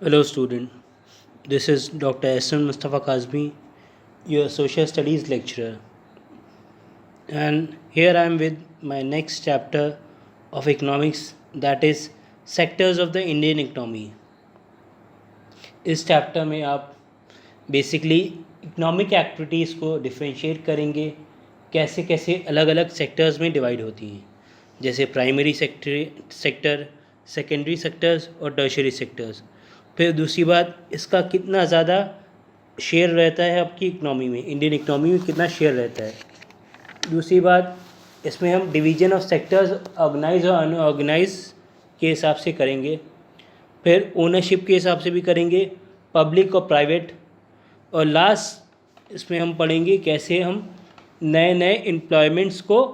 Hello, student. This is Dr. Ehsan Mustafa Kazmi, your social studies lecturer, and here I am with my next chapter of economics, that is sectors of the Indian economy. इस chapter में आप basically economic activities को differentiate करेंगे, कैसे कैसे अलग अलग sectors में डिवाइड होती हैं, जैसे प्राइमरी सेक्टर, सेकेंडरी सेक्टर्स और टर्शरी सेक्टर्स। फिर दूसरी बात, इसका कितना ज़्यादा शेयर रहता है आपकी इकनॉमी में, इंडियन इकनॉमी में कितना शेयर रहता है। दूसरी बात, इसमें हम डिवीजन ऑफ सेक्टर्स ऑर्गेनाइज और अनऑर्गेनाइज के हिसाब से करेंगे। फिर ओनरशिप के हिसाब से भी करेंगे, पब्लिक और प्राइवेट। और लास्ट इसमें हम पढ़ेंगे कैसे हम नए नए एम्प्लॉयमेंट्स को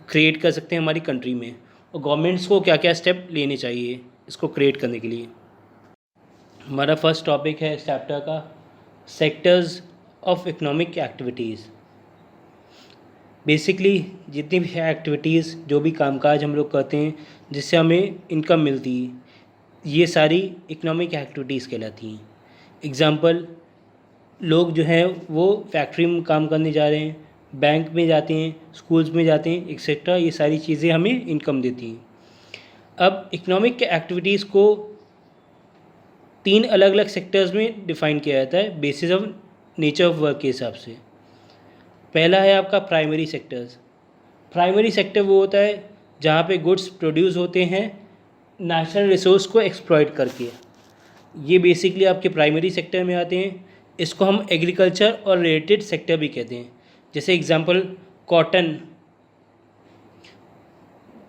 क्रिएट कर सकते हैं हमारी कंट्री में, और गवर्नमेंट्स को क्या क्या स्टेप लेने चाहिए इसको क्रिएट करने के लिए। हमारा फर्स्ट टॉपिक है इस चैप्टर का sectors of economic activities. Basically जितनी भी एक्टिविटीज़, जो भी कामकाज हम लोग करते हैं जिससे हमें इनकम मिलती है, ये सारी इकोनॉमिक एक्टिविटीज़ कहलाती हैं। एग्ज़ाम्पल, लोग जो हैं वो फैक्ट्री में काम करने जा रहे हैं, बैंक में जाते हैं, स्कूल्स में जाते हैं, एक्सेट्रा। ये सारी चीज़ें हमें इनकम देती हैं। अब इकोनॉमिक एक्टिविटीज़ को 3 अलग अलग सेक्टर्स में डिफ़ाइन किया जाता है basis of nature of work के हिसाब से। पहला है आपका प्राइमरी सेक्टर्स। प्राइमरी सेक्टर वो होता है जहाँ पे गुड्स प्रोड्यूस होते हैं नेचुरल रिसोर्स को एक्सप्लॉइट करके। ये बेसिकली आपके प्राइमरी सेक्टर में आते हैं। इसको हम एग्रीकल्चर और रिलेटेड सेक्टर भी कहते हैं, जैसे एग्जांपल कॉटन।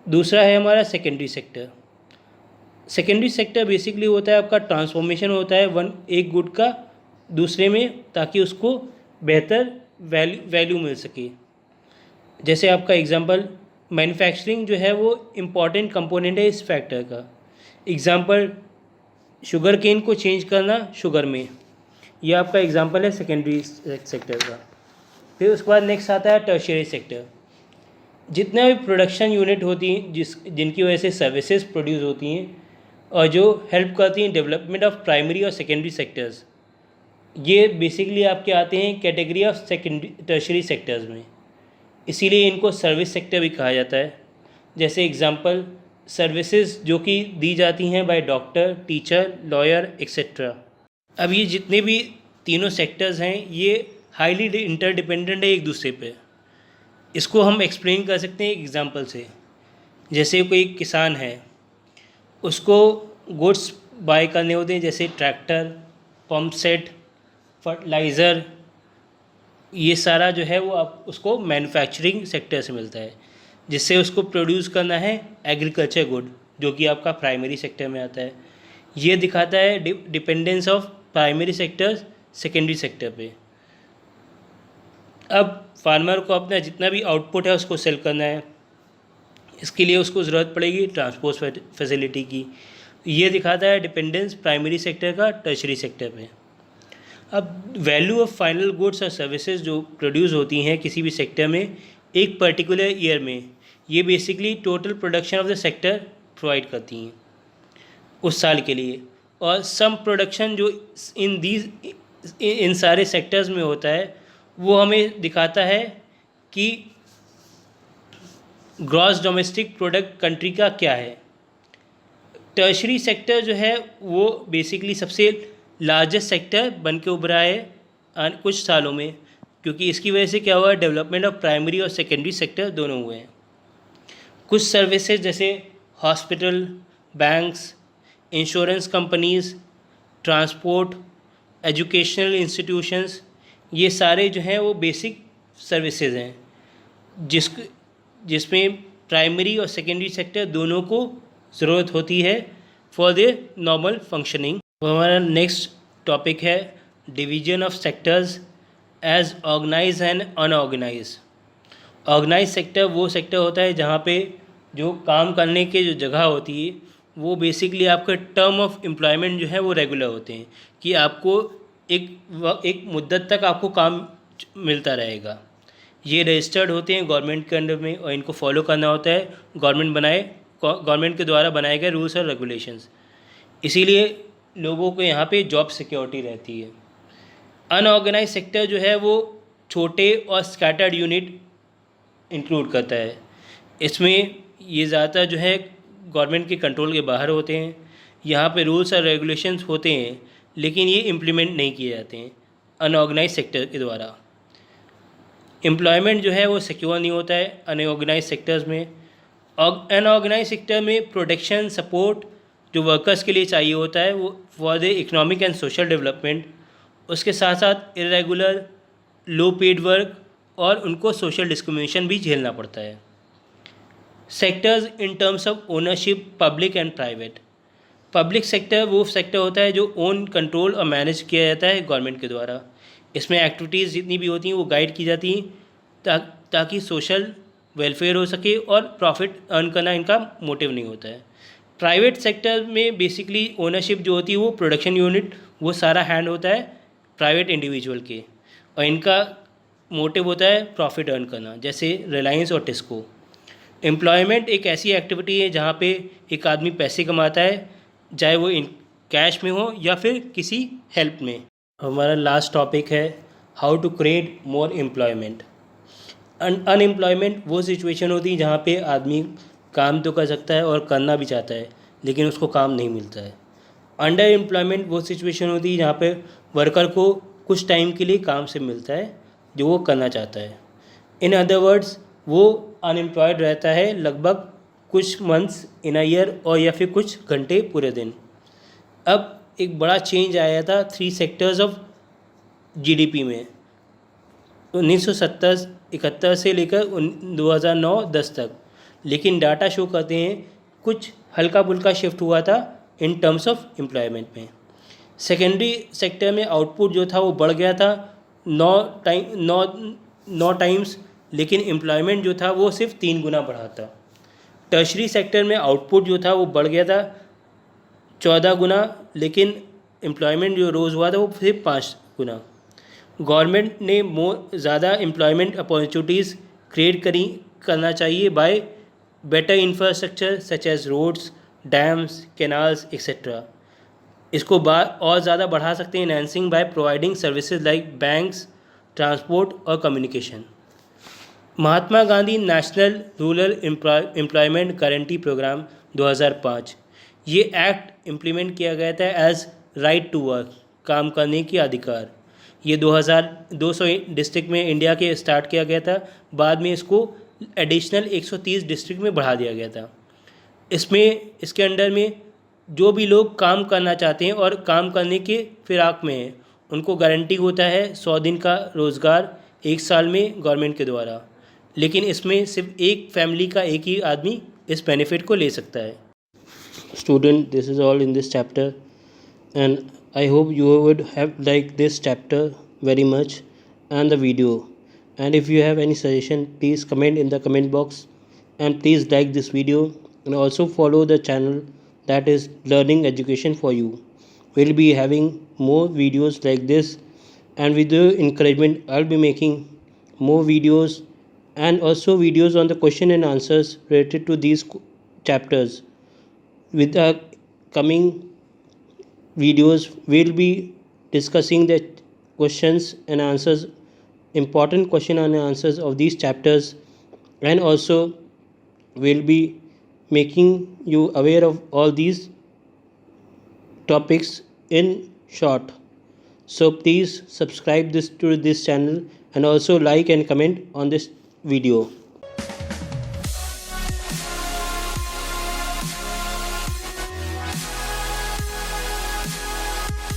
दूसरा है हमारा secondary sector. Secondary sector basically होता है आपका ट्रांसफॉर्मेशन होता है एक गुड का दूसरे में, ताकि उसको बेहतर वैल्यू मिल सके। जैसे आपका एग्जांपल मैन्युफैक्चरिंग जो है वो इम्पॉर्टेंट कंपोनेंट है इस फैक्टर का। एग्जांपल शुगर केन को चेंज करना शुगर में, यह आपका एग्जांपल है सेकेंडरी सेक्टर का। फिर उसके बाद नेक्स्ट आता है टर्शियरी सेक्टर। जितने भी प्रोडक्शन यूनिट होती हैं जिनकी वजह से सर्विसेज प्रोड्यूस होती हैं और जो हेल्प करती हैं डेवलपमेंट ऑफ प्राइमरी और सेकेंडरी सेक्टर्स, ये बेसिकली आपके आते हैं category of secondary tertiary sectors में। इसीलिए इनको सर्विस सेक्टर भी कहा जाता है। जैसे एग्जांपल सर्विसेज जो कि दी जाती हैं by doctor, teacher, lawyer etcetera. अब ये जितने भी तीनों सेक्टर्स हैं ये हाईली इंटरडिपेंडेंट है एक दूसरे पे। इसको हम एक्सप्लेन कर सकते हैं एग्जांपल से। जैसे कोई किसान है, उसको गुड्स बाय करने होते हैं, जैसे ट्रैक्टर, पंप सेट, फर्टिलाइज़र। ये सारा जो है वो आप उसको मैन्युफैक्चरिंग सेक्टर से मिलता है, जिससे उसको प्रोड्यूस करना है एग्रीकल्चर गुड, जो कि आपका प्राइमरी सेक्टर में आता है। ये दिखाता है dependence of primary sector secondary sector पे। अब फार्मर को अपना जितना भी आउटपुट है उसको सेल करना है, इसके लिए उसको ज़रूरत पड़ेगी ट्रांसपोर्ट फैसिलिटी की। ये दिखाता है डिपेंडेंस प्राइमरी सेक्टर का टर्शरी सेक्टर पे। अब वैल्यू ऑफ फाइनल गुड्स और सर्विसेज जो प्रोड्यूस होती हैं किसी भी सेक्टर में एक पर्टिकुलर ईयर में, ये basically total production of the sector provide करती हैं उस साल के लिए। और सम प्रोडक्शन जो इन सारे सेक्टर्स में होता है वो हमें दिखाता है कि ग्रॉस डोमेस्टिक प्रोडक्ट कंट्री का क्या है। टर्शरी सेक्टर जो है वो बेसिकली सबसे लार्जेस्ट सेक्टर बन के उभरा है कुछ सालों में, क्योंकि इसकी वजह से क्या हुआ, डेवलपमेंट ऑफ प्राइमरी और सेकेंडरी सेक्टर दोनों हुए हैं। कुछ सर्विसेज जैसे hospital, banks, insurance companies, transport, educational institutions, ये सारे जो हैं वो बेसिक सर्विसेज हैं जिसमें प्राइमरी और सेकेंडरी सेक्टर दोनों को ज़रूरत होती है फॉर द नॉर्मल फंक्शनिंग। हमारा नेक्स्ट टॉपिक है division of sectors as organise and unorganise. Organise sector वो सेक्टर होता है जहाँ पे जो काम करने के जो जगह होती है वो बेसिकली आपका टर्म ऑफ एम्प्लॉयमेंट जो है वो रेगुलर होते हैं, कि आपको एक मुद्दत तक आपको काम मिलता रहेगा। ये रजिस्टर्ड होते हैं गवर्नमेंट के अंडर में और इनको फॉलो करना होता है गवर्नमेंट के द्वारा बनाए गए रूल्स और रेगुलेशंस। इसीलिए लोगों को यहाँ पे जॉब सिक्योरिटी रहती है। अनऑर्गेनाइज सेक्टर जो है वो छोटे और स्कैटर्ड यूनिट इंक्लूड करता है। इसमें ये ज़्यादातर जो है गवर्नमेंट के कंट्रोल के बाहर होते हैं। यहाँ पे रूल्स और रेगुलेशंस होते हैं लेकिन ये इम्प्लीमेंट नहीं किए जाते हैं अनऑर्गेनाइज सेक्टर के द्वारा। एम्प्लॉयमेंट जो है वो सिक्योर नहीं होता है अनऑर्गेनाइज सेक्टर्स में। अनऑर्गेनाइज सेक्टर में प्रोटेक्शन सपोर्ट जो वर्कर्स के लिए चाहिए होता है वो for the economic and social development, उसके साथ साथ इरेगुलर लो पेड वर्क और उनको सोशल डिस्क्रिमिनेशन भी झेलना पड़ता है। Sectors in terms of ownership public and private. Public sector वो सेक्टर होता है जो ओन कंट्रोल और मैनेज किया जाता है गवर्नमेंट के द्वारा। इसमें एक्टिविटीज़ जितनी भी होती हैं वो गाइड की जाती हैं ताकि सोशल वेलफेयर हो सके और प्रॉफिट अर्न करना इनका मोटिव नहीं होता है। प्राइवेट सेक्टर में बेसिकली ओनरशिप जो होती है वो प्रोडक्शन यूनिट वो सारा हैंड होता है प्राइवेट इंडिविजुअल के, और इनका मोटिव होता है प्रॉफिट अर्न करना, जैसे रिलायंस और टिस्को। एम्प्लॉयमेंट एक ऐसी एक्टिविटी है जहाँ पे एक आदमी पैसे कमाता है, चाहे वो इन कैश में हो या फिर किसी हेल्प में। हमारा लास्ट टॉपिक है how to create more employment. Unemployment वो सिचुएशन होती है जहाँ पे आदमी काम तो कर सकता है और करना भी चाहता है लेकिन उसको काम नहीं मिलता है। अंडर एम्प्लॉयमेंट वो सिचुएशन होती है जहाँ पे वर्कर को कुछ टाइम के लिए काम से मिलता है जो वो करना चाहता है। इन अदर वर्ड्स वो अनएम्प्लॉयड रहता है लगभग कुछ मंथ्स इन अ ईयर और या फिर कुछ घंटे पूरे दिन। अब एक बड़ा चेंज आया था 3 सेक्टर्स ऑफ जीडीपी में 1970-71 से लेकर 2009-10 तक, लेकिन डाटा शो करते हैं कुछ हल्का फुल्का शिफ्ट हुआ था इन टर्म्स ऑफ एम्प्लॉयमेंट में। सेकेंडरी सेक्टर में आउटपुट जो था वो बढ़ गया था 9 टाइम्स, लेकिन एम्प्लॉयमेंट जो था वो सिर्फ 3 गुना बढ़ा था। टर्शरी सेक्टर में आउटपुट जो था वो बढ़ गया था 14 गुना, लेकिन एम्प्लॉयमेंट जो रोज़ हुआ था वो सिर्फ 5 गुना। गवर्नमेंट ने ज़्यादा एम्प्लॉयमेंट अपॉर्चुनिटीज़ क्रिएट करना चाहिए by better infrastructure such as roads, dams, canals etcetera. इसको और ज़्यादा बढ़ा सकते हैं enhancing by providing services like banks, transport और communication. Mahatma Gandhi national rural employment guarantee programme 2005, ये एक्ट इम्प्लीमेंट किया गया था एज राइट टू वर्क, काम करने की अधिकार। ये 2200 डिस्ट्रिक्ट में इंडिया के स्टार्ट किया गया था, बाद में इसको एडिशनल 130 डिस्ट्रिक्ट में बढ़ा दिया गया था। इसके अंडर में जो भी लोग काम करना चाहते हैं और काम करने के फिराक में हैं उनको गारंटी होता है 100 दिन का रोज़गार 1 साल में गवर्नमेंट के द्वारा, लेकिन इसमें सिर्फ एक फैमिली का एक ही आदमी इस बेनिफिट को ले सकता है। Student, this is all in this chapter and I hope you would have liked this chapter very much and the video. And if you have any suggestion, please comment in the comment box, and please like this video and also follow the channel that is Learning Education for You. We'll be having more videos like this, and with your encouragement I'll be making more videos and also videos on the question and answers related to these chapters. With the coming videos we'll be discussing the questions and answers, important question and answers of these chapters, and also we'll be making you aware of all these topics in short. So please subscribe to this channel and also like and comment on this video.